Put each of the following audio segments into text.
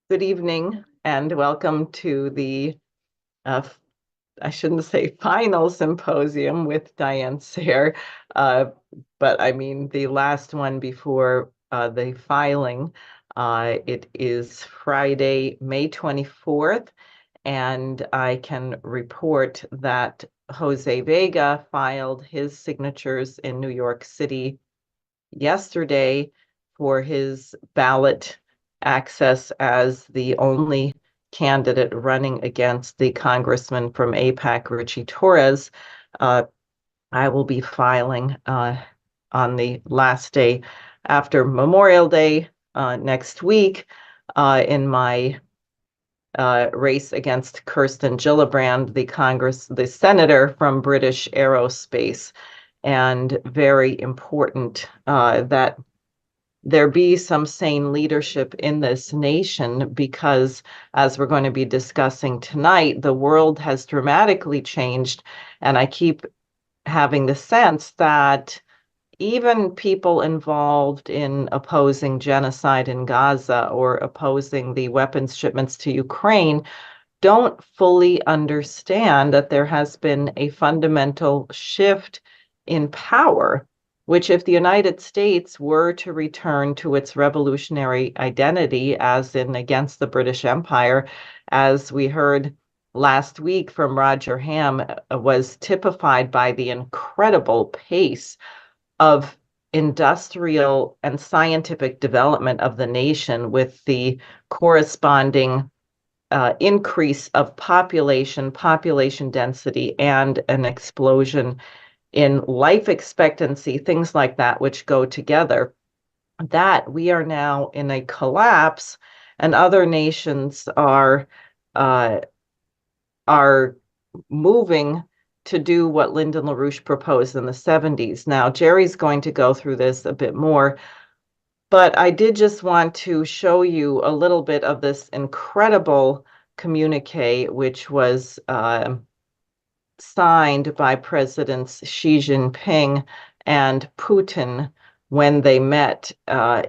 Good evening and welcome to the, uh, I shouldn't say final symposium with Diane Sayre, uh, but I mean the last one before the filing. It is Friday, May 24th, and I can report that Jose Vega filed his signatures in New York City yesterday for his ballot access as the only candidate running against the congressman from APAC, Richie Torres. Uh, I will be filing on the last day after Memorial Day next week in my race against Kirsten Gillibrand, the senator from British Aerospace. And very important that there be some sane leadership in this nation because, as we're going to be discussing tonight, the world has dramatically changed. And I keep having the sense that even people involved in opposing genocide in Gaza or opposing the weapons shipments to Ukraine don't fully understand that there has been a fundamental shift in power, which, if the United States were to return to its revolutionary identity, as in against the British Empire, as we heard last week from Roger Ham, was typified by the incredible pace of industrial and scientific development of the nation with the corresponding increase of population density, and an explosion in life expectancy, things like that, which go together, that we are now in a collapse, and other nations uh, are moving to do what Lyndon LaRouche proposed in the 70s. Now, Jerry's going to go through this a bit more, but I did just want to show you a little bit of this incredible communique, which was signed by Presidents Xi Jinping and Putin when they met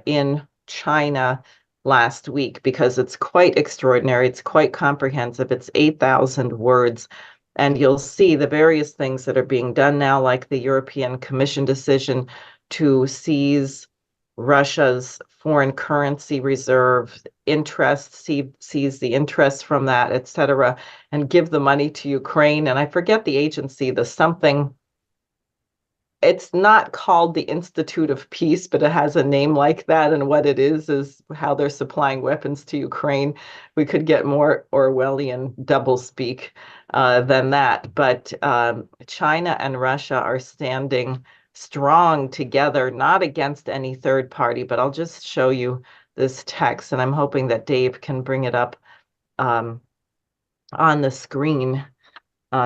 in China last week, because it's quite extraordinary. It's quite comprehensive. It's 8,000 words. And you'll see the various things that are being done now, like the European Commission decision to seize Russia's foreign currency reserve interest, seize the interest from that, et cetera, and give the money to Ukraine. And I forget the agency, the something, it's not called the Institute of Peace, but it has a name like that. And what it is how they're supplying weapons to Ukraine. We could get more Orwellian doublespeak than that. But China and Russia are standing strong together, not against any third party. But I'll just show you this text, and I'm hoping that Dave can bring it up on the screen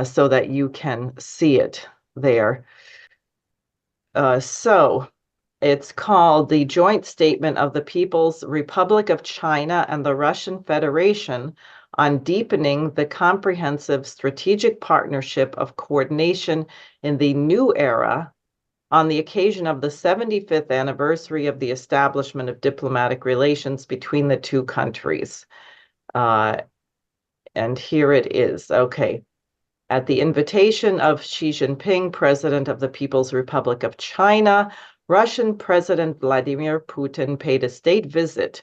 so that you can see it there. So it's called the Joint Statement of the People's Republic of China and the Russian Federation on Deepening the Comprehensive Strategic Partnership of Coordination in the New Era on the occasion of the 75th anniversary of the establishment of diplomatic relations between the two countries. And here it is. Okay. At the invitation of Xi Jinping, President of the People's Republic of China, Russian President Vladimir Putin paid a state visit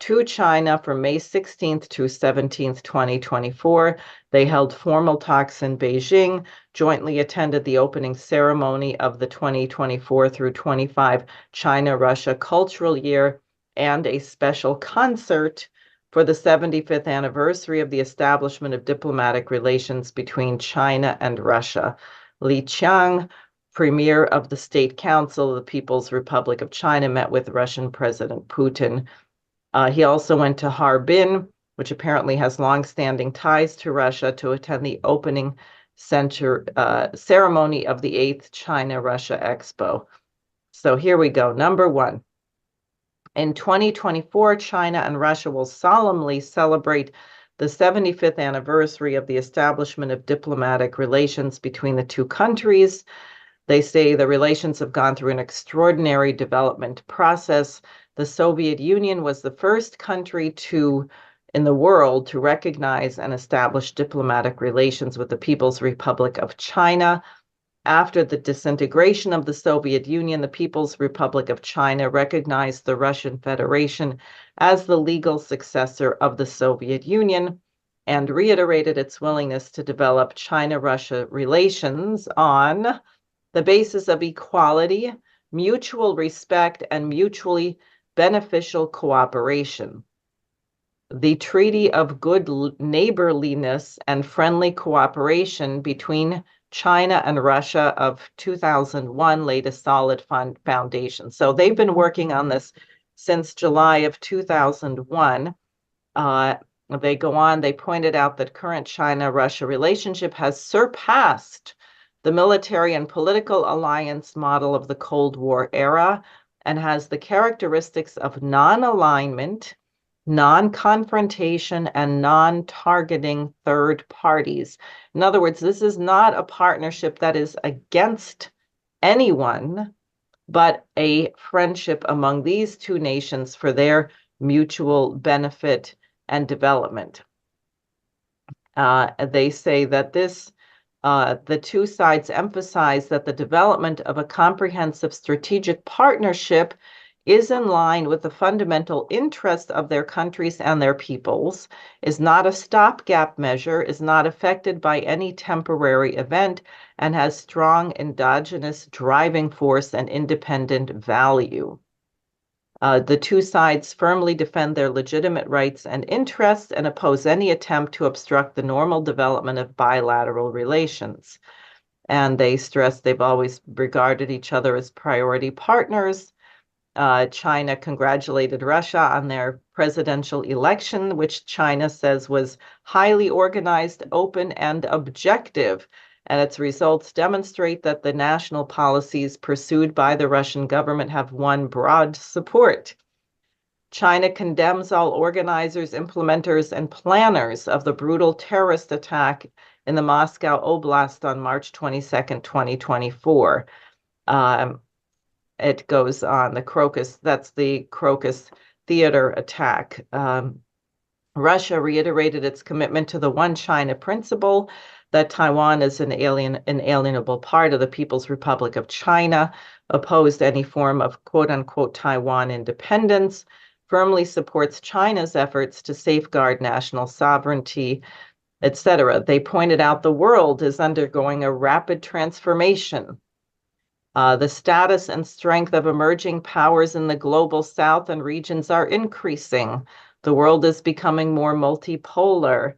to China from May 16th to 17th, 2024. They held formal talks in Beijing, jointly attended the opening ceremony of the 2024 through 25 China-Russia Cultural Year, and a special concert for the 75th anniversary of the establishment of diplomatic relations between China and Russia. Li Qiang, Premier of the State Council of the People's Republic of China, met with Russian President Putin. He also went to Harbin, which apparently has longstanding ties to Russia, to attend the opening ceremony of the 8th China-Russia Expo. So here we go. Number one. In 2024, China and Russia will solemnly celebrate the 75th anniversary of the establishment of diplomatic relations between the two countries. They say the relations have gone through an extraordinary development process. The Soviet Union was the first country to in the world to recognize and establish diplomatic relations with the People's Republic of China. After the disintegration of the Soviet Union, the People's Republic of China recognized the Russian Federation as the legal successor of the Soviet Union and reiterated its willingness to develop China-Russia relations on the basis of equality, mutual respect, and mutually beneficial cooperation. The Treaty of Good Neighborliness and Friendly Cooperation between China and Russia of 2001 laid a solid foundation. So they've been working on this since July of 2001. They go on, they pointed out that current China-Russia relationship has surpassed the military and political alliance model of the Cold War era and has the characteristics of non-alignment, non-confrontation, and non-targeting third parties. In other words, this is not a partnership that is against anyone, but a friendship among these two nations for their mutual benefit and development. They say that the two sides emphasize that the development of a comprehensive strategic partnership is in line with the fundamental interest of their countries and their peoples, is not a stopgap measure, is not affected by any temporary event, and has strong endogenous driving force and independent value. The two sides firmly defend their legitimate rights and interests and oppose any attempt to obstruct the normal development of bilateral relations. And they stress they've always regarded each other as priority partners. China congratulated Russia on their presidential election, which China says was highly organized, open, and objective. And its results demonstrate that the national policies pursued by the Russian government have won broad support. China condemns all organizers, implementers, and planners of the brutal terrorist attack in the Moscow Oblast on March 22nd, 2024. It goes on, that's the Crocus Theater attack. Russia reiterated its commitment to the One China principle, that Taiwan is an inalienable part of the People's Republic of China, opposed any form of quote-unquote Taiwan independence, firmly supports China's efforts to safeguard national sovereignty, etc. They pointed out the world is undergoing a rapid transformation. The status and strength of emerging powers in the global south and regions are increasing. The world is becoming more multipolar.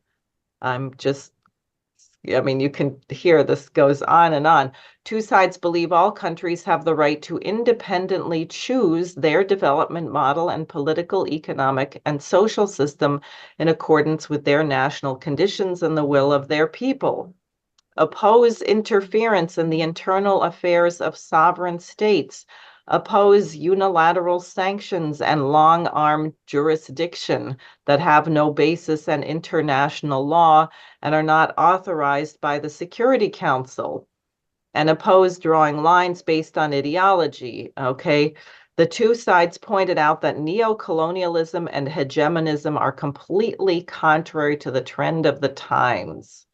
You can hear this goes on and on. Two sides believe all countries have the right to independently choose their development model and political, economic, and social system in accordance with their national conditions and the will of their people. Oppose interference in the internal affairs of sovereign states, oppose unilateral sanctions and long-arm jurisdiction that have no basis in international law and are not authorized by the Security Council, and oppose drawing lines based on ideology, okay? The two sides pointed out that neocolonialism and hegemonism are completely contrary to the trend of the times.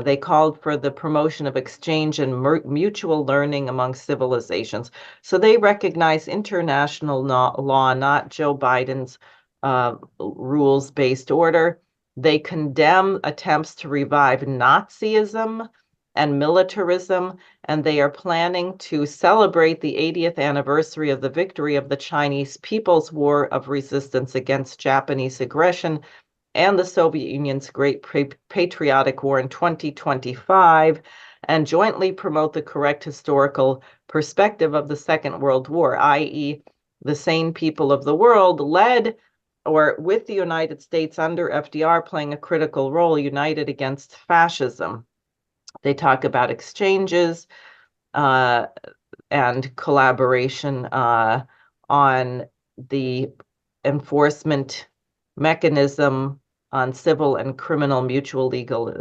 They called for the promotion of exchange and mutual learning among civilizations. So they recognize international law, not Joe Biden's rules-based order. They condemn attempts to revive Nazism and militarism, and they are planning to celebrate the 80th anniversary of the victory of the Chinese People's War of Resistance against Japanese aggression and the Soviet Union's Great Patriotic War in 2025, and jointly promote the correct historical perspective of the Second World War, i.e., the sane people of the world led or with the United States under FDR playing a critical role, united against fascism. They talk about exchanges and collaboration on the enforcement mechanism on civil and criminal mutual legal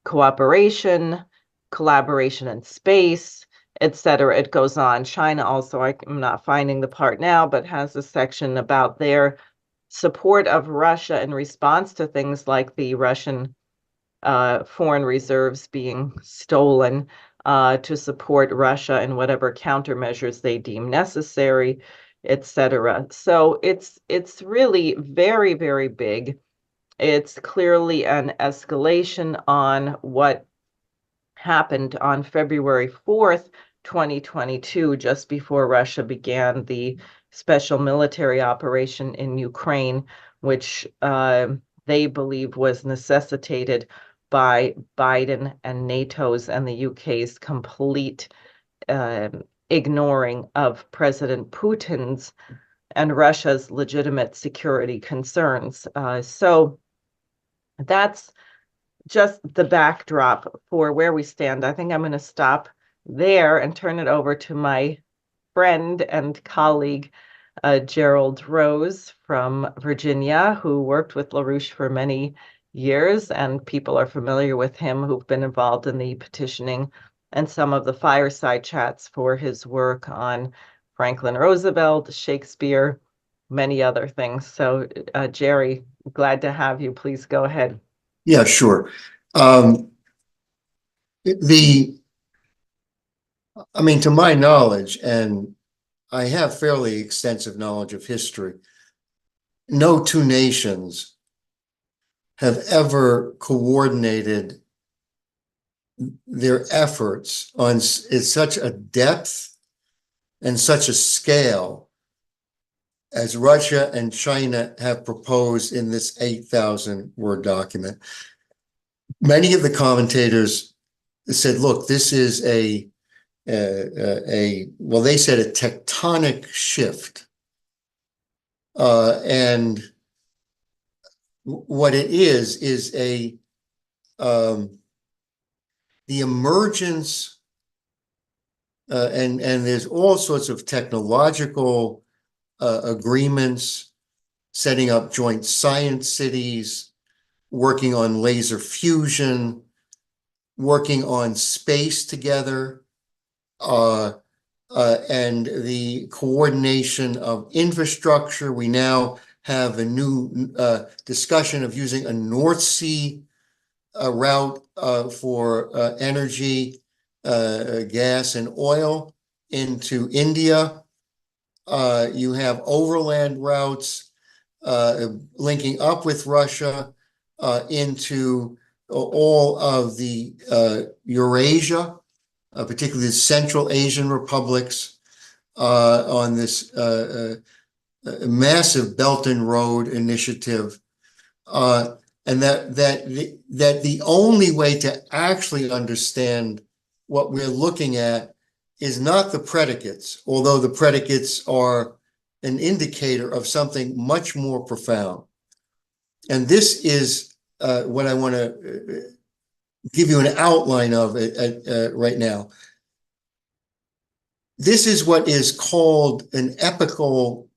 cooperation, collaboration in space, etc. It goes on. China also, I'm not finding the part now, but has a section about their support of Russia in response to things like the Russian foreign reserves being stolen, to support Russia in whatever countermeasures they deem necessary, etc. So it's really very, very big. It's clearly an escalation on what happened on February 4th, 2022, just before Russia began the special military operation in Ukraine, which they believe was necessitated by Biden and NATO's and the UK's complete ignoring of President Putin's and Russia's legitimate security concerns. So that's just the backdrop for where we stand. I think I'm going to stop there and turn it over to my friend and colleague, Gerald Rose from Virginia, who worked with LaRouche for many years, and people are familiar with him who've been involved in the petitioning and some of the fireside chats for his work on Franklin Roosevelt, Shakespeare, many other things. So, Jerry, glad to have you. Please go ahead. Yeah, sure. I mean, to my knowledge, and I have fairly extensive knowledge of history, no two nations have ever coordinated their efforts on such a depth and such a scale as Russia and China have proposed in this 8,000 word document. Many of the commentators said, look, this is well, they said a tectonic shift. And what it is the emergence, and there's all sorts of technological agreements, setting up joint science cities, working on laser fusion, working on space together, and the coordination of infrastructure. We now have a new discussion of using a North Sea route for energy, gas and oil into India. You have overland routes linking up with Russia into all of the Eurasia, particularly the Central Asian republics, on this massive Belt and Road initiative, and that the only way to actually understand what we're looking at is not the predicates, although the predicates are an indicator of something much more profound. And this is what I want to give you an outline of right now. This is what is called an epical.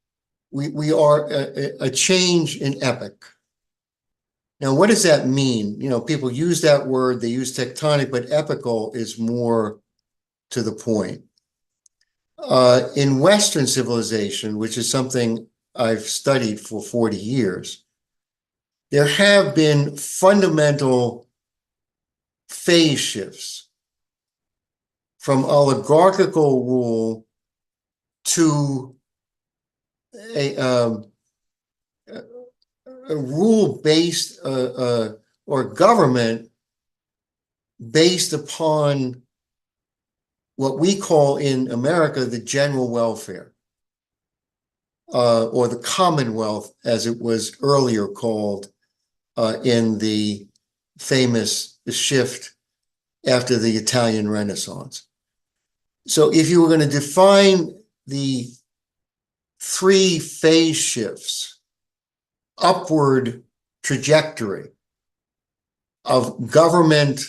We are a change in epoch. Now, what does that mean? You know, people use that word, they use tectonic, but epical is more to the point. In Western civilization, which is something I've studied for 40 years, there have been fundamental phase shifts from oligarchical rule to a rule based or government based upon what we call in America the general welfare, or the Commonwealth, as it was earlier called in the famous shift after the Italian Renaissance. So if you were going to define the three phase shifts, upward trajectory of government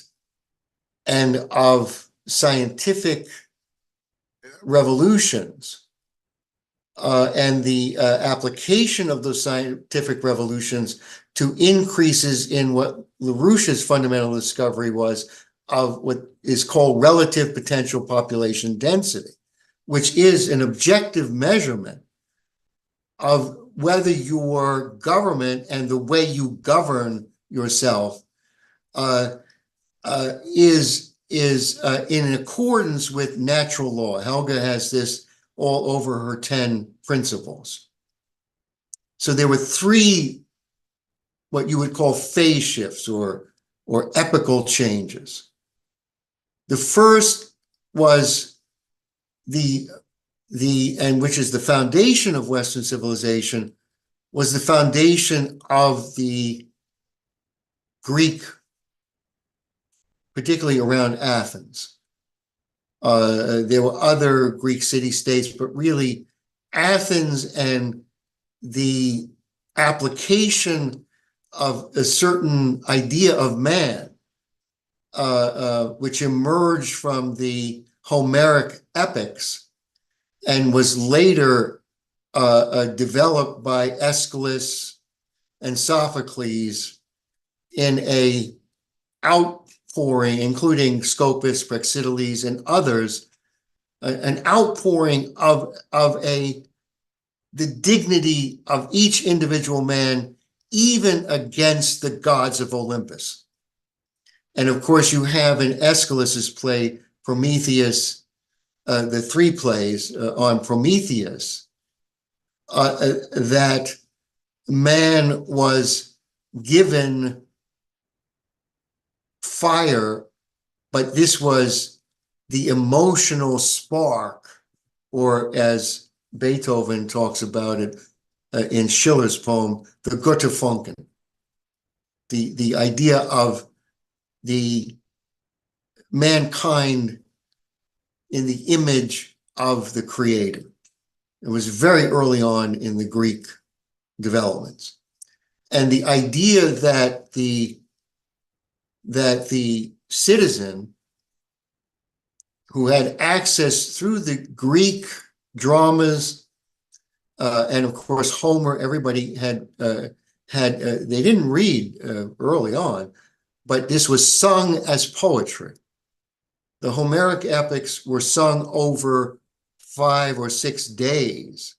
and of scientific revolutions, and the application of those scientific revolutions to increases in what LaRouche's fundamental discovery was of what is called relative potential population density, which is an objective measurement of whether your government and the way you govern yourself is in accordance with natural law. Helga has this all over her 10 principles. So there were 3 what you would call phase shifts or epical changes. The first was and which is the foundation of Western civilization, was the foundation of the Greek, particularly around Athens. There were other Greek city-states, but really Athens and the application of a certain idea of man, which emerged from the Homeric epics and was later developed by Aeschylus and Sophocles in a outpouring, including Scopas, Praxiteles, and others, an outpouring of the dignity of each individual man, even against the gods of Olympus. And of course, you have in Aeschylus's play Prometheus, the 3 plays on Prometheus, that man was given fire, but this was the emotional spark, or as Beethoven talks about it in Schiller's poem, the Götterfunken, the idea of the mankind in the image of the creator. It was very early on in the Greek developments. And the idea that the citizen who had access through the Greek dramas, and of course Homer, everybody had they didn't read early on, but this was sung as poetry. The Homeric epics were sung over 5 or 6 days,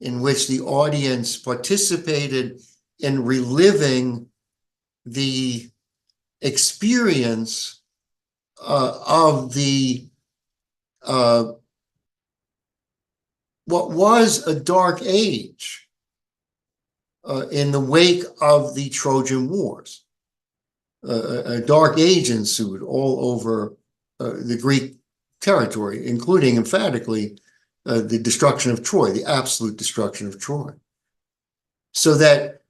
in which the audience participated in reliving the experience of the what was a dark age in the wake of the Trojan Wars. A dark age ensued all over the Greek territory, including emphatically the destruction of Troy, the absolute destruction of Troy. So that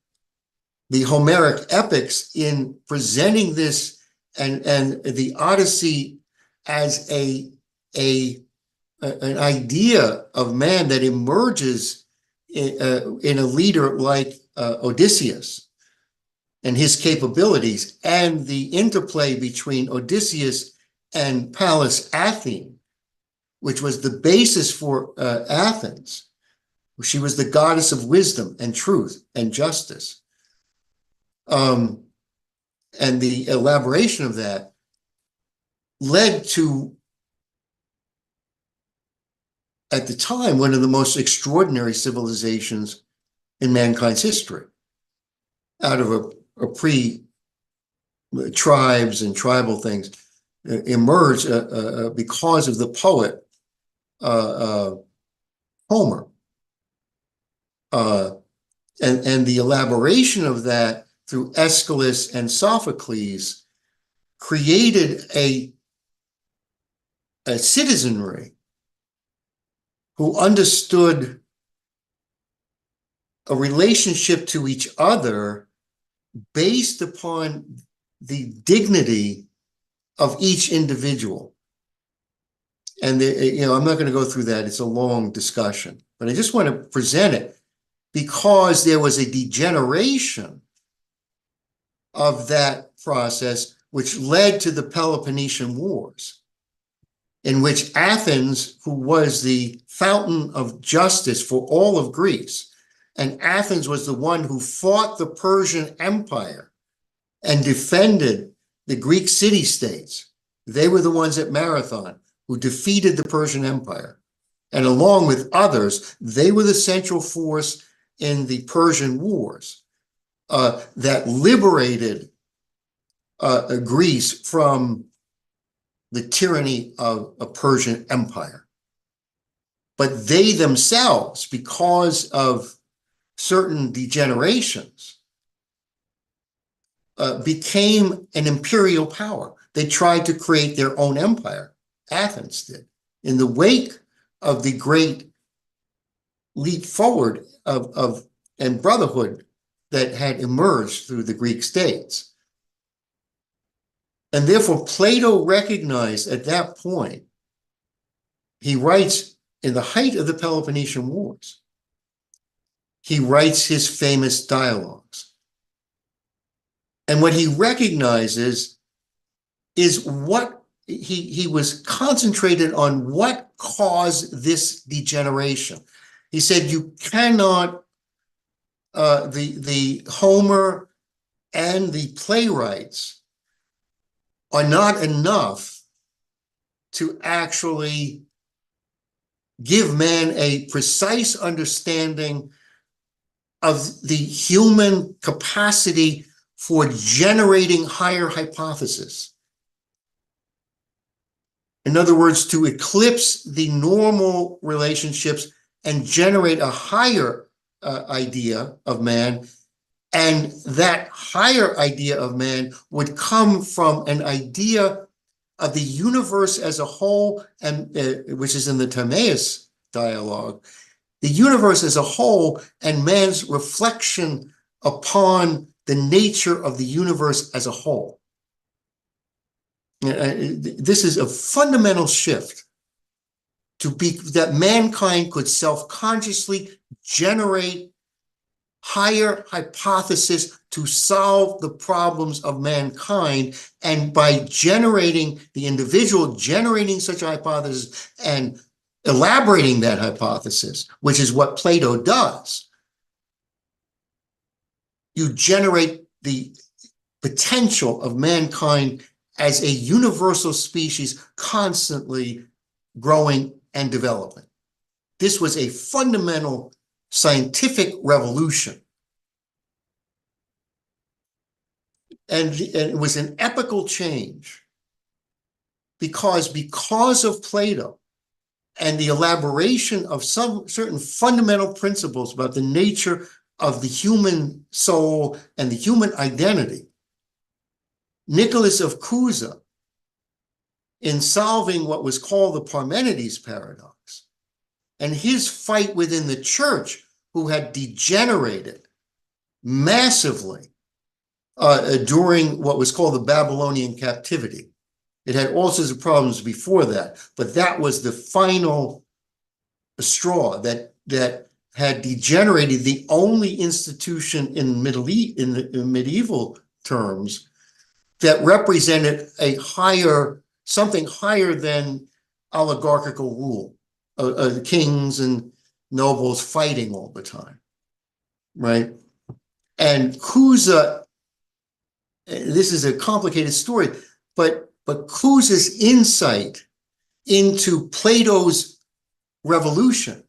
the Homeric epics, in presenting this and the Odyssey as an idea of man that emerges in a leader like Odysseus and his capabilities, and the interplay between Odysseus and Pallas Athene, which was the basis for Athens. She was the goddess of wisdom and truth and justice. And the elaboration of that led to, at the time, one of the most extraordinary civilizations in mankind's history. Out of a pre-tribes and tribal things emerged because of the poet Homer. And the elaboration of that through Aeschylus and Sophocles created a citizenry who understood a relationship to each other based upon the dignity of each individual. And I'm not going to go through that. It's a long discussion, but I just want to present it because there was a degeneration of that process, which led to the Peloponnesian Wars, in which Athens, who was the fountain of justice for all of Greece, and Athens was the one who fought the Persian Empire and defended the Greek city-states. They were the ones at Marathon who defeated the Persian Empire. And along with others, they were the central force in the Persian Wars that liberated Greece from the tyranny of a Persian empire. But they themselves, because of certain degenerations, became an imperial power. They tried to create their own empire. Athens did. In the wake of the great leap forward and brotherhood that had emerged through the Greek states. And therefore, Plato recognized at that point, he writes in the height of the Peloponnesian Wars, he writes his famous dialogues. And what he recognizes is what he was concentrated on what caused this degeneration. He said, you cannot, the Homer and the playwrights are not enough to actually give man a precise understanding of the human capacity for generating higher hypotheses. In other words, to eclipse the normal relationships and generate a higher idea of man. And that higher idea of man would come from an idea of the universe as a whole, and which is in the Timaeus dialogue, the universe as a whole and man's reflection upon the nature of the universe as a whole. This is a fundamental shift to be that mankind could self-consciously generate higher hypothesis to solve the problems of mankind. And by generating the individual, generating such a hypothesis and elaborating that hypothesis, which is what Plato does, you generate the potential of mankind as a universal species constantly growing and developing. This was a fundamental scientific revolution. And it was an epical change because of Plato and the elaboration of some certain fundamental principles about the nature of the human soul and the human identity. Nicholas of Cusa, in solving what was called the Parmenides paradox, and his fight within the church, who had degenerated massively during what was called the Babylonian captivity. It had all sorts of problems before that, but that was the final straw that had degenerated the only institution in medieval terms that represented a something higher than oligarchical rule, kings and nobles fighting all the time, right? And Cusa, this is a complicated story, but Cusa's insight into Plato's revolution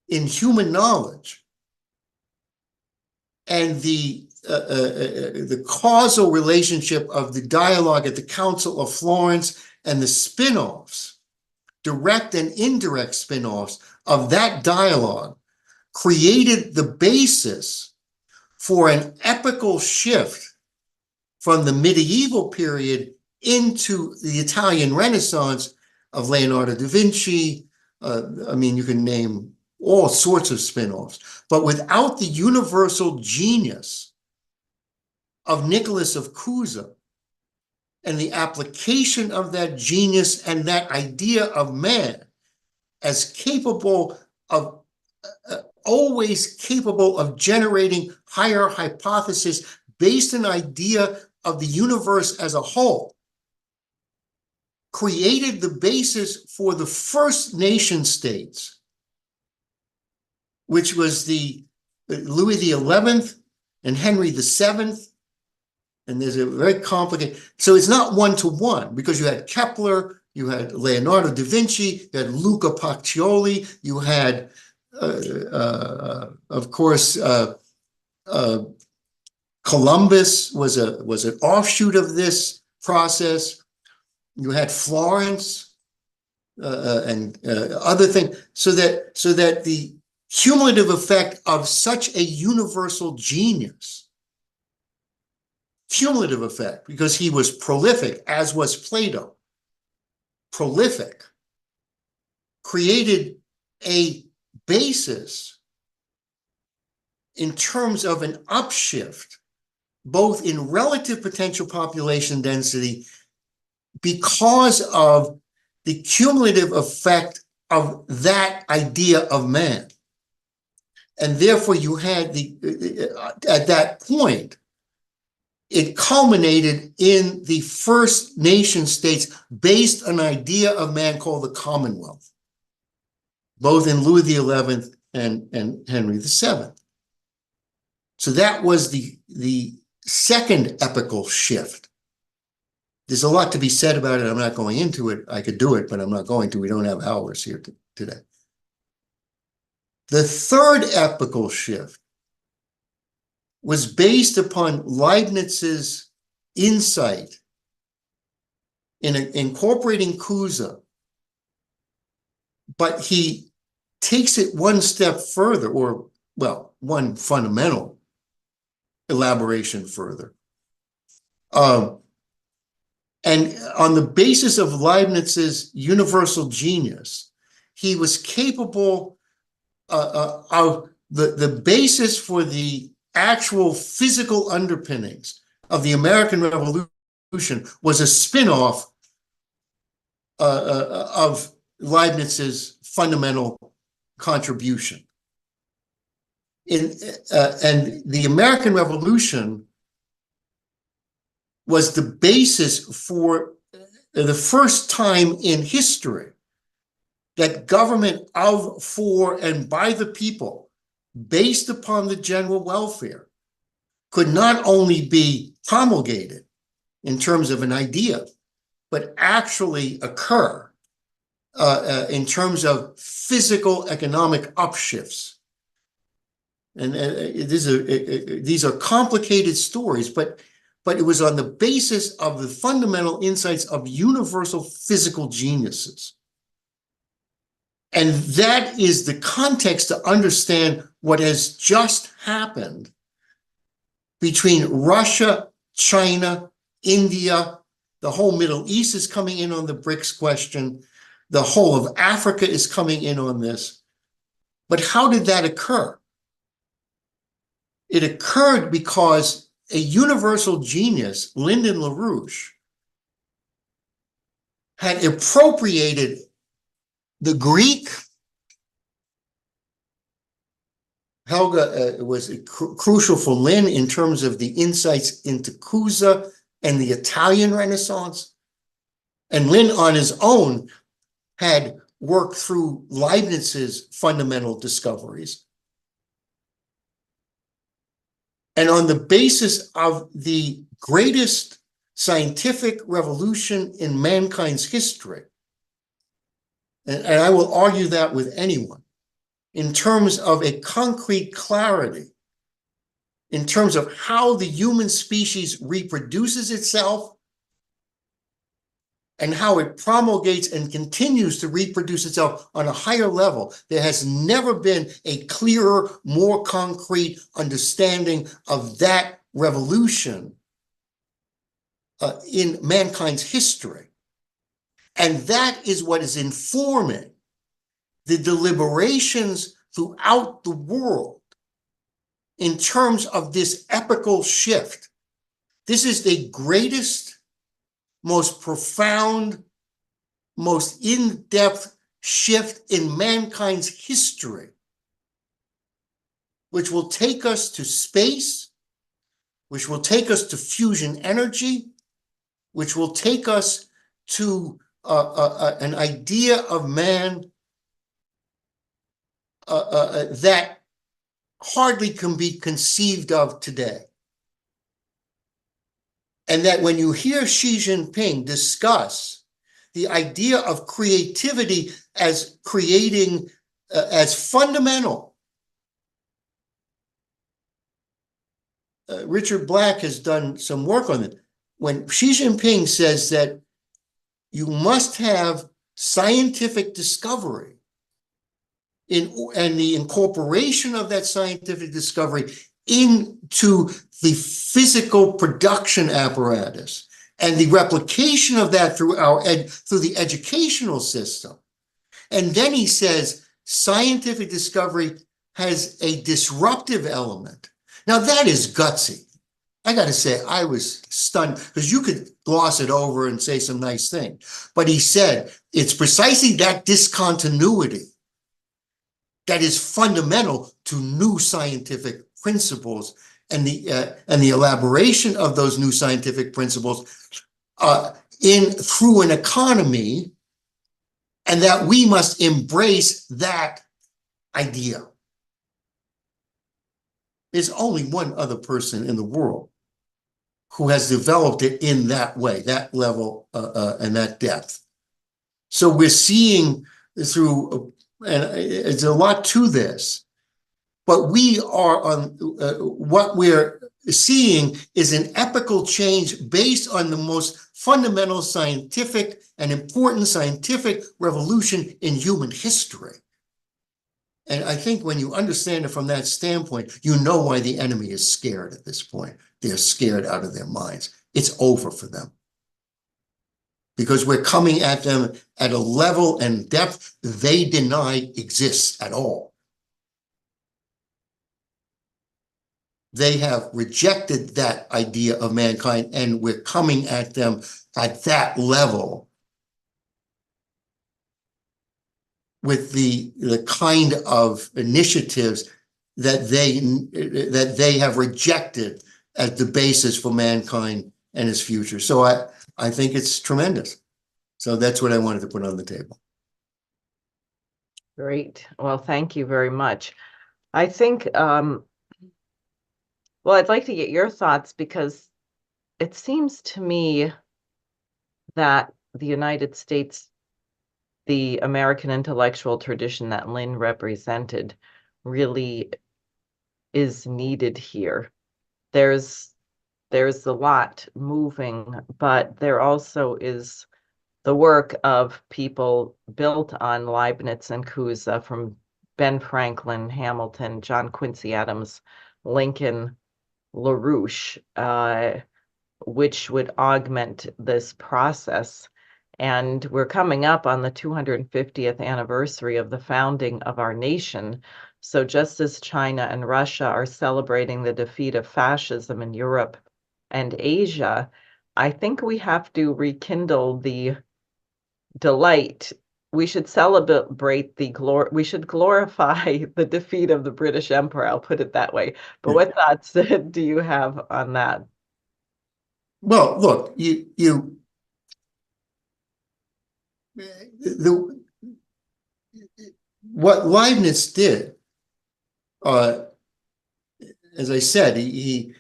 in human knowledge and the causal relationship of the dialogue at the Council of Florence and the spin-offs, direct and indirect spin-offs of that dialogue, created the basis for an epical shift from the medieval period into the Italian Renaissance of Leonardo da Vinci. I mean, you can name all sorts of spin-offs, but without the universal genius of Nicholas of Cusa and the application of that genius and that idea of man as capable of, always capable of generating higher hypotheses based on an idea of the universe as a whole, created the basis for the first nation states, which was the Louis XI and Henry VII. And there's a very complicated, so it's not one-to-one, because you had Kepler, you had Leonardo da Vinci, you had Luca Pacioli, you had of course, Columbus was an offshoot of this process. You had Florence and other things, so that the cumulative effect of such a universal genius, cumulative effect, because he was prolific, as was Plato, prolific, created a basis in terms of an upshift, both in relative potential population density, because of the cumulative effect of that idea of man. And therefore you had at that point, it culminated in the first nation states based on an idea of man called the Commonwealth, both in Louis XI and Henry VII. So that was the second epical shift. There's a lot to be said about it. I'm not going into it. I could do it, but I'm not going to. We don't have hours here today. The third epical shift was based upon Leibniz's insight in incorporating Cusa, but he takes it one step further, or, well, one fundamental elaboration further. And on the basis of Leibniz's universal genius, he was capable of the basis for the actual physical underpinnings of the American Revolution was a spin-off of Leibniz's fundamental contribution. And the American Revolution was the basis for the first time in history that government of, for, and by the people, based upon the general welfare, could not only be promulgated in terms of an idea, but actually occur in terms of physical economic upshifts. And these are complicated stories, but it was on the basis of the fundamental insights of universal physical geniuses. And that is the context to understand what has just happened between Russia, China, India. The whole Middle East is coming in on the BRICS question. The whole of Africa is coming in on this. But how did that occur? It occurred because a universal genius, Lyndon LaRouche, had appropriated the Greek. Helga was crucial for Lynn in terms of the insights into Cusa and the Italian Renaissance. And Lynn on his own had worked through Leibniz's fundamental discoveries. And on the basis of the greatest scientific revolution in mankind's history, and I will argue that with anyone, in terms of a concrete clarity, in terms of how the human species reproduces itself and how it promulgates and continues to reproduce itself on a higher level. There has never been a clearer, more concrete understanding of that revolution in mankind's history. And that is what is informing the deliberations throughout the world in terms of this epical shift. This is the greatest, most profound, most in-depth shift in mankind's history, which will take us to space, which will take us to fusion energy, which will take us to an idea of man that hardly can be conceived of today. And that when you hear Xi Jinping discuss the idea of creativity as creating as fundamental. Richard Black has done some work on it. When Xi Jinping says that you must have scientific discovery and the incorporation of that scientific discovery into the physical production apparatus and the replication of that through the educational system. And then he says scientific discovery has a disruptive element. Now that is gutsy. I got to say, I was stunned because you could gloss it over and say some nice thing. But he said it's precisely that discontinuity that is fundamental to new scientific principles and the elaboration of those new scientific principles through an economy, and that we must embrace that idea. There's only one other person in the world who has developed it in that way, that level and that depth. So we're seeing through, and it's a lot to this, but we are on what we're seeing is an epical change based on the most fundamental scientific and important scientific revolution in human history. And I think when you understand it from that standpoint, you know why the enemy is scared at this point. They're scared out of their minds. It's over for them. Because we're coming at them at a level and depth they deny exists at all. They have rejected that idea of mankind, and we're coming at them at that level with the kind of initiatives that they have rejected as the basis for mankind and its future. So I think it's tremendous. So that's what I wanted to put on the table. Great. Well, thank you very much. I think, well, I'd like to get your thoughts, because it seems to me that the United States, the American intellectual tradition that Lynn represented, really is needed here. There's a lot moving, but there also is the work of people built on Leibniz and Cusa, from Ben Franklin, Hamilton, John Quincy Adams, Lincoln, LaRouche, which would augment this process. And we're coming up on the 250th anniversary of the founding of our nation. So just as China and Russia are celebrating the defeat of fascism in Europe and Asia, I think we have to rekindle the delight. We should celebrate we should glorify the defeat of the British Empire, I'll put it that way. But what thoughts do you have on that? Well, look, what Leibniz did, as I said, he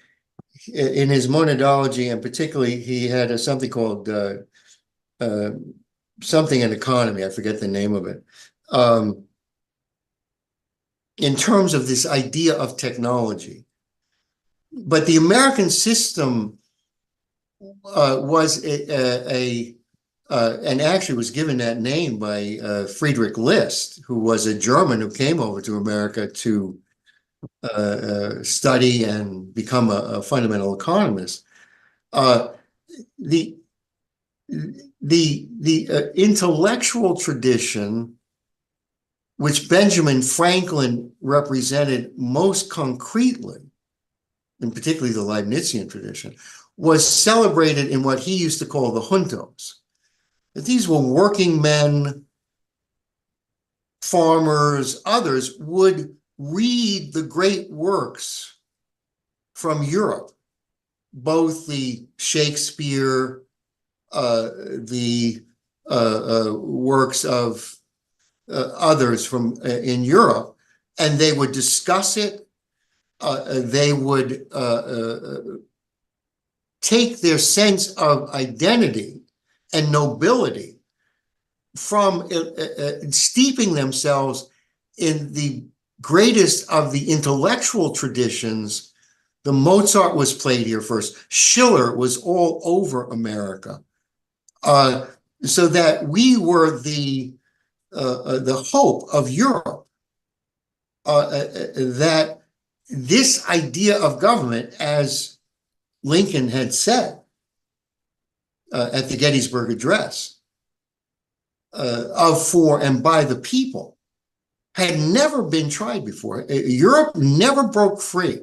in his monadology, and particularly he had something called something in economy, I forget the name of it, in terms of this idea of technology. But the American system was and actually was given that name by Friedrich List, who was a German who came over to America to study and become a fundamental economist. The intellectual tradition, which Benjamin Franklin represented most concretely, and particularly the Leibnizian tradition, was celebrated in what he used to call the juntos. That these were working men, farmers, others would read the great works from Europe, both the Shakespeare, the works of others from in Europe, and they would discuss it. They would take their sense of identity and nobility from steeping themselves in the greatest of the intellectual traditions, the Mozart was played here first. Schiller was all over America. So that we were the hope of Europe. That this idea of government, as Lincoln had said at the Gettysburg Address, of, for, and by the people, had never been tried before. Europe never broke free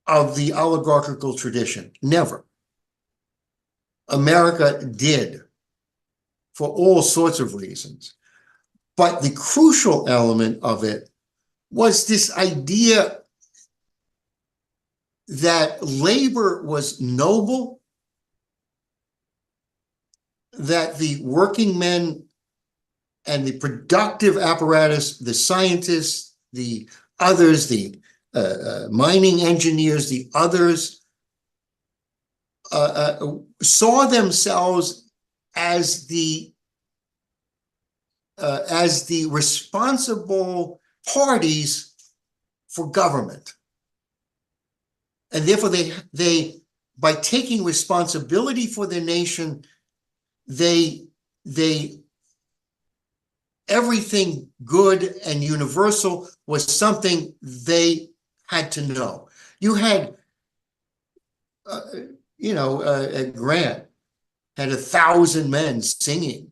of the oligarchical tradition, never. America did, for all sorts of reasons. But the crucial element of it was this idea that labor was noble, that the working men and the productive apparatus, the scientists, the others, the mining engineers, the others, saw themselves as the responsible parties for government. And therefore they by taking responsibility for their nation, they everything good and universal was something they had to know. You had, Grant had 1,000 men singing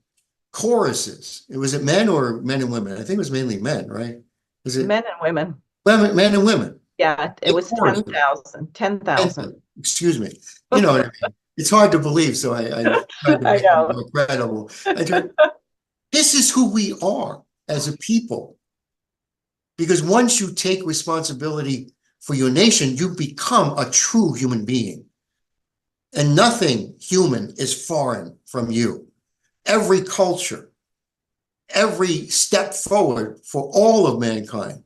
choruses. Was it men or men and women? I think it was mainly men, right? Is it Men and women. men and women? Yeah, it was 10,000. 10,000. Excuse me. You know what I mean? It's hard to believe, so I tried to I make it know. more credible. This is who we are as a people. Because once you take responsibility for your nation, you become a true human being. And nothing human is foreign from you. Every culture, every step forward for all of mankind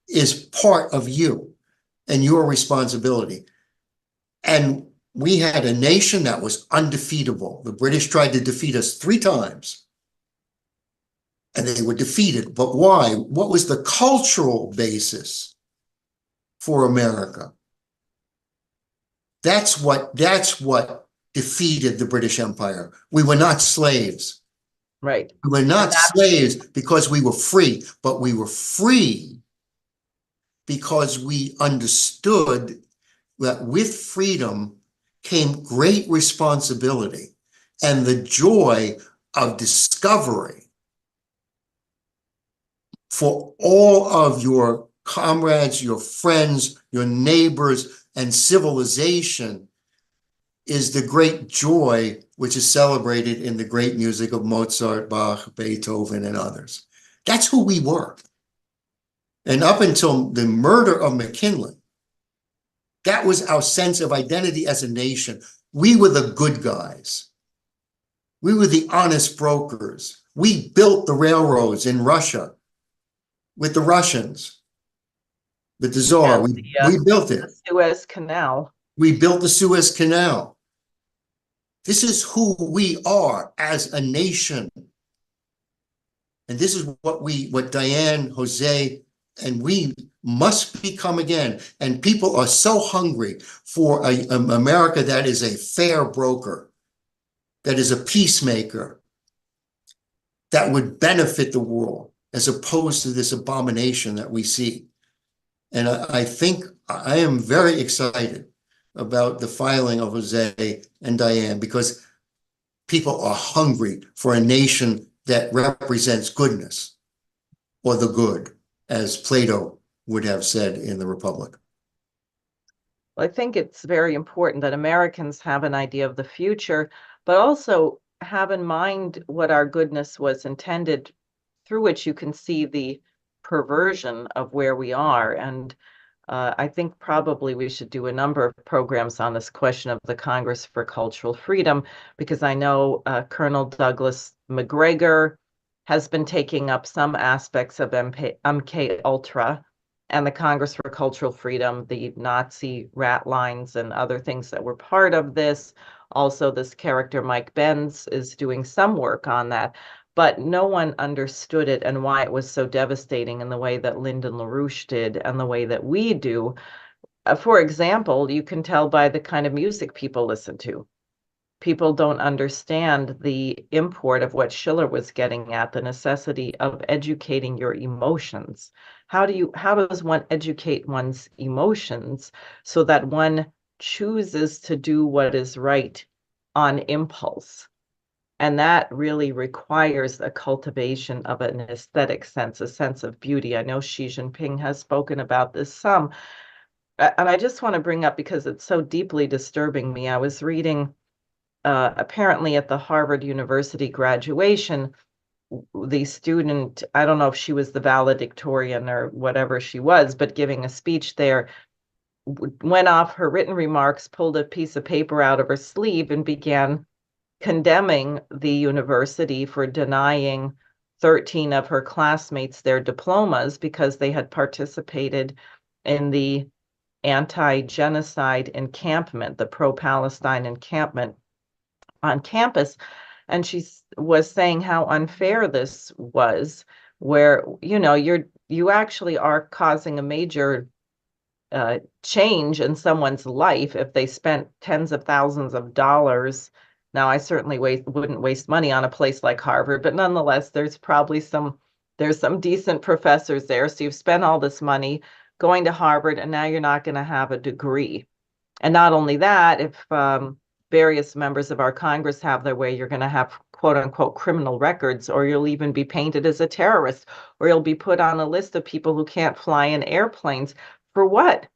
is part of you and your responsibility. And we had a nation that was undefeatable. The British tried to defeat us 3 times. And they were defeated. But why? What was the cultural basis for America? That's what defeated the British Empire. We were not slaves. Right. We were not slaves because we were free, but we were free because we understood that with freedom came great responsibility and the joy of discovery for all of your comrades, your friends, your neighbors, and civilization is the great joy which is celebrated in the great music of Mozart, Bach, Beethoven, and others. That's who we were. And up until the murder of McKinley, that was our sense of identity as a nation. We were the good guys. We were the honest brokers. We built the railroads in Russia with the Russians, with the Tsar. We built it. The Suez Canal. We built the Suez Canal. This is who we are as a nation. And this is what Diane, Jose, and we must become again. And people are so hungry for an America that is a fair broker, that is a peacemaker, that would benefit the world, as opposed to this abomination that we see. And I think I am very excited about the filing of Jose and Diane, because people are hungry for a nation that represents goodness, or the good, as Plato would have said in the Republic. Well, I think it's very important that Americans have an idea of the future, but also have in mind what our goodness was intended, through which you can see the perversion of where we are. And I think probably we should do a number of programs on this question of the Congress for Cultural Freedom, because I know Colonel Douglas McGregor has been taking up some aspects of MK Ultra and the Congress for Cultural Freedom, the Nazi rat lines and other things that were part of this. Also, this character Mike Benz is doing some work on that. but no one understood it and why it was so devastating in the way that Lyndon LaRouche did and the way that we do. For example, you can tell by the kind of music people listen to. People don't understand the import of what Schiller was getting at, the necessity of educating your emotions. How does one educate one's emotions so that one chooses to do what is right on impulse? And that really requires a cultivation of an aesthetic sense, a sense of beauty. I know Xi Jinping has spoken about this some. And I just want to bring up, because it's so deeply disturbing me. I was reading, apparently at the Harvard University graduation, the student, I don't know if she was the valedictorian or whatever she was, but giving a speech there, went off her written remarks, pulled a piece of paper out of her sleeve, and began condemning the university for denying 13 of her classmates their diplomas because they had participated in the anti-genocide encampment, the pro-Palestine encampment on campus. And she was saying how unfair this was, where, you actually are causing a major change in someone's life if they spent tens of thousands of dollars. Now, I certainly wouldn't waste money on a place like Harvard, but nonetheless, there's some decent professors there. So you've spent all this money going to Harvard, and now you're not going to have a degree. And not only that, if various members of our Congress have their way, you're going to have quote unquote criminal records, or you'll even be painted as a terrorist, or you'll be put on a list of people who can't fly in airplanes. For what?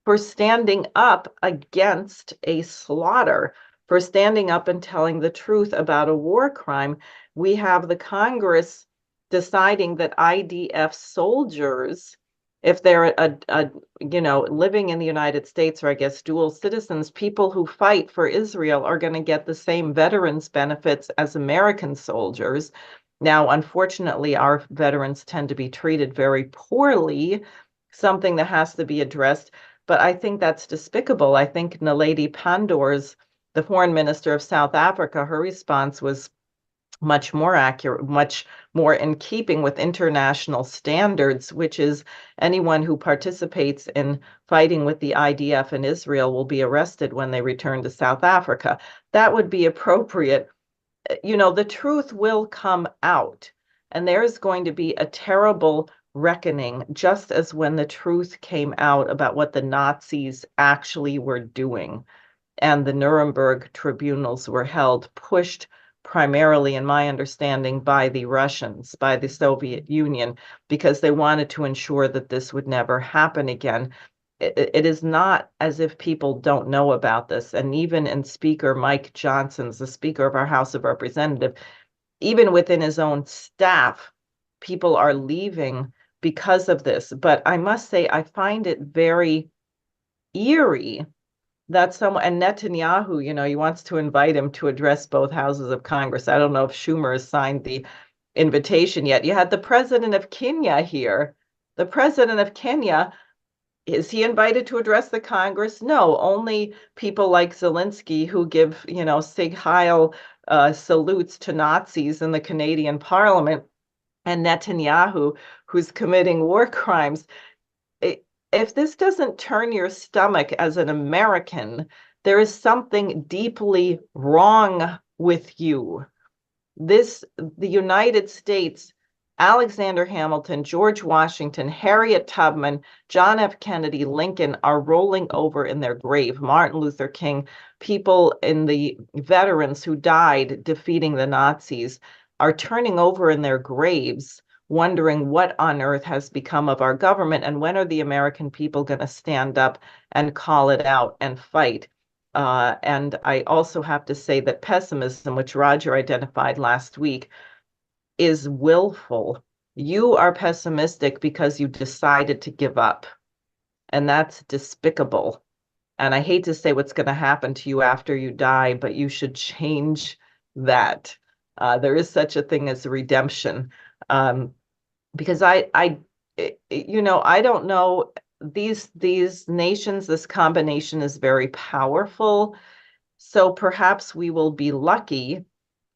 For standing up against a slaughter, for standing up and telling the truth about a war crime. We have the Congress deciding that IDF soldiers, if they're living in the United States, or I guess dual citizens, people who fight for Israel are going to get the same veterans benefits as American soldiers. Now, unfortunately, our veterans tend to be treated very poorly, something that has to be addressed. But I think that's despicable. I think Naledi Pandor's, the foreign minister of South Africa, her response was much more accurate, much more in keeping with international standards, which is anyone who participates in fighting with the IDF in Israel will be arrested when they return to South Africa. That would be appropriate. The truth will come out, and there is going to be a terrible reckoning, just as when the truth came out about what the Nazis actually were doing. And the Nuremberg tribunals were held, pushed primarily, in my understanding, by the Russians, by the Soviet Union, because they wanted to ensure that this would never happen again. It is not as if people don't know about this. And even in Speaker Mike Johnson's, the Speaker of our House of Representatives, even within his own staff, people are leaving because of this. But I must say, I find it very eerie that someone, and Netanyahu, he wants to invite him to address both houses of Congress. I don't know if Schumer has signed the invitation yet. You had the president of Kenya here. The president of Kenya, is he invited to address the Congress? No, only people like Zelensky who give, Sig Heil salutes to Nazis in the Canadian Parliament, and Netanyahu, who's committing war crimes. If this doesn't turn your stomach as an American, there is something deeply wrong with you. The United States, Alexander Hamilton, George Washington, Harriet Tubman, John F. Kennedy, Lincoln are rolling over in their grave. Martin Luther King, people in the veterans who died defeating the Nazis are turning over in their graves, wondering what on earth has become of our government, and when are the American people going to stand up and call it out and fight. And I also have to say that pessimism, which Roger identified last week, is willful. You are pessimistic because you decided to give up, and that's despicable. And I hate to say what's going to happen to you after you die, but you should change that. There is such a thing as redemption. Because I don't know, these nations, this combination is very powerful. So perhaps we will be lucky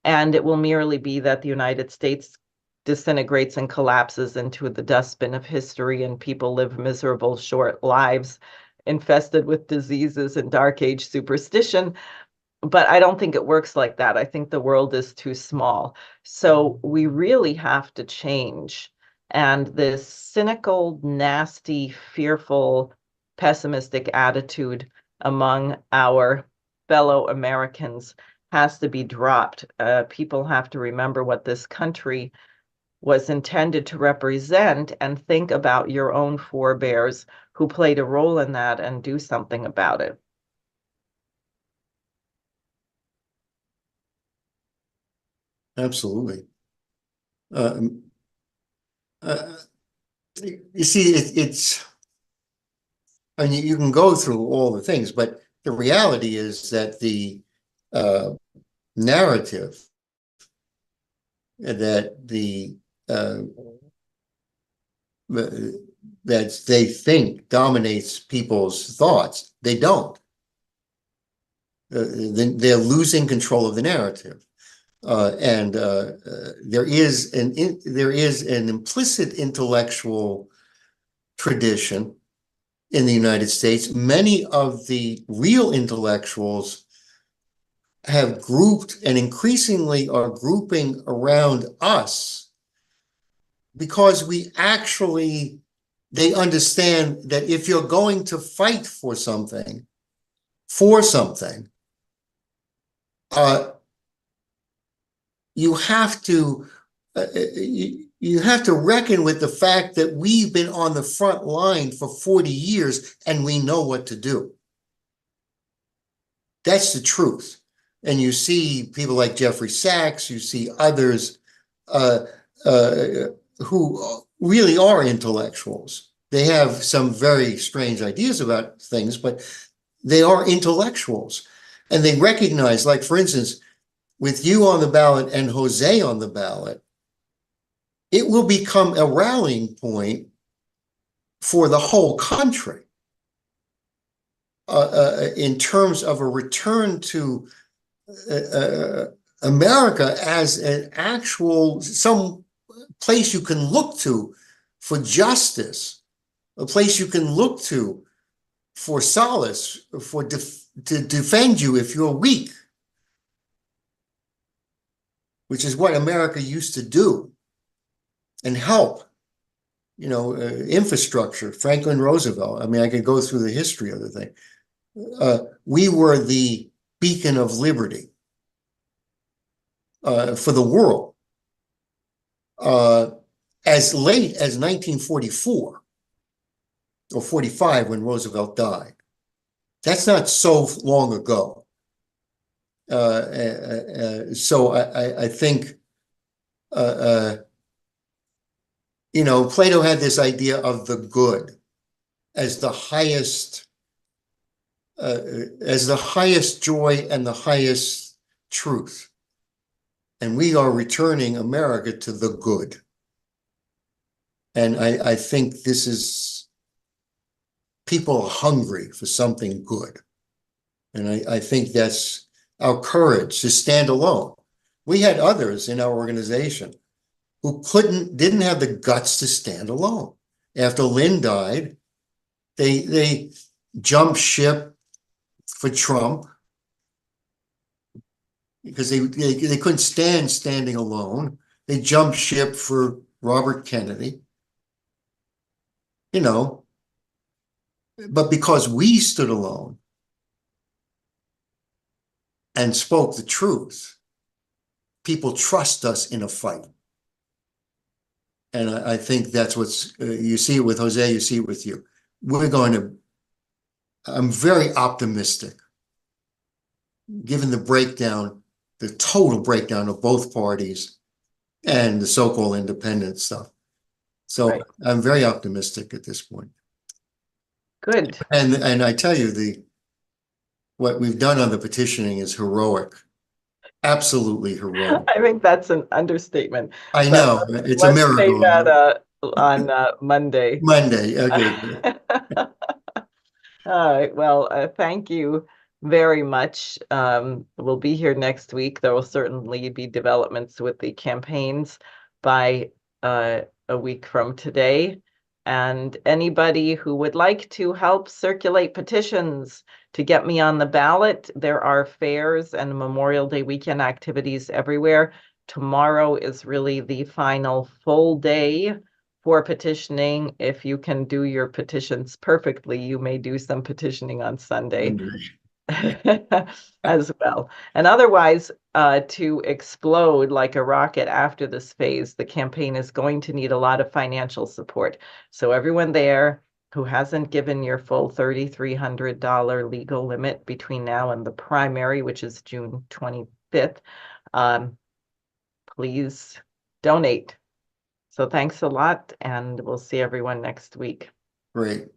And it will merely be that the United States disintegrates and collapses into the dustbin of history, and people live miserable, short lives infested with diseases and dark age superstition. But I don't think it works like that. I think the world is too small. So we really have to change. And this cynical, nasty, fearful, pessimistic attitude among our fellow Americans has to be dropped. People have to remember what this country was intended to represent and think about your own forebears who played a role in that and do something about it. Absolutely. Um, uh, you see, I mean, you can go through all the things, but the reality is that the uh, narrative that that they think dominates people's thoughts, they don't. They're losing control of the narrative. And there is an implicit intellectual tradition in the United States. Many of the real intellectuals have grouped and increasingly are grouping around us because they understand that if you're going to fight for something, uh, you have to you have to reckon with the fact that we've been on the front line for 40 years and we know what to do. That's the truth. And you see people like Jeffrey Sachs, you see others uh, uh, who really are intellectuals. They have some very strange ideas about things, but they are intellectuals. And they recognize, like, for instance, with you on the ballot and Jose on the ballot, it will become a rallying point for the whole country in terms of a return to America as an actual, some place you can look to for justice, a place you can look to for solace, to defend you if you're weak, which is what America used to do, and help, infrastructure, Franklin Roosevelt. I mean, I could go through the history of the thing. We were the beacon of liberty for the world as late as 1944 or 45 when Roosevelt died. That's not so long ago. So I think, Plato had this idea of the good as the highest joy and the highest truth. And we are returning America to the good. And I think people are hungry for something good. And I think that's our courage to stand alone. We had others in our organization who didn't have the guts to stand alone. After Lynn died, they jumped ship for Trump because they couldn't stand standing alone. They jumped ship for Robert Kennedy, but because we stood alone and spoke the truth, people trust us in a fight. And I think that's you see it with Jose, you see it with you. I'm very optimistic, given the total breakdown of both parties and the so-called independent stuff. So right. I'm very optimistic at this point. Good. And I tell you, what we've done on the petitioning is heroic. Absolutely heroic. I think that's an understatement. I know. It's a miracle. Let's say that on Monday. Monday. Okay. All right. Well, thank you very much. We'll be here next week. There will certainly be developments with the campaigns by a week from today. And anybody who would like to help circulate petitions to get me on the ballot, there are fairs and Memorial Day weekend activities everywhere. Tomorrow is really the final full day for petitioning. If you can do your petitions perfectly, you may do some petitioning on Sunday as well. And otherwise, to explode like a rocket after this phase, the campaign is going to need a lot of financial support. So everyone there who hasn't given your full $3,300 legal limit between now and the primary, which is June 25th, please donate. So thanks a lot, and we'll see everyone next week. Great.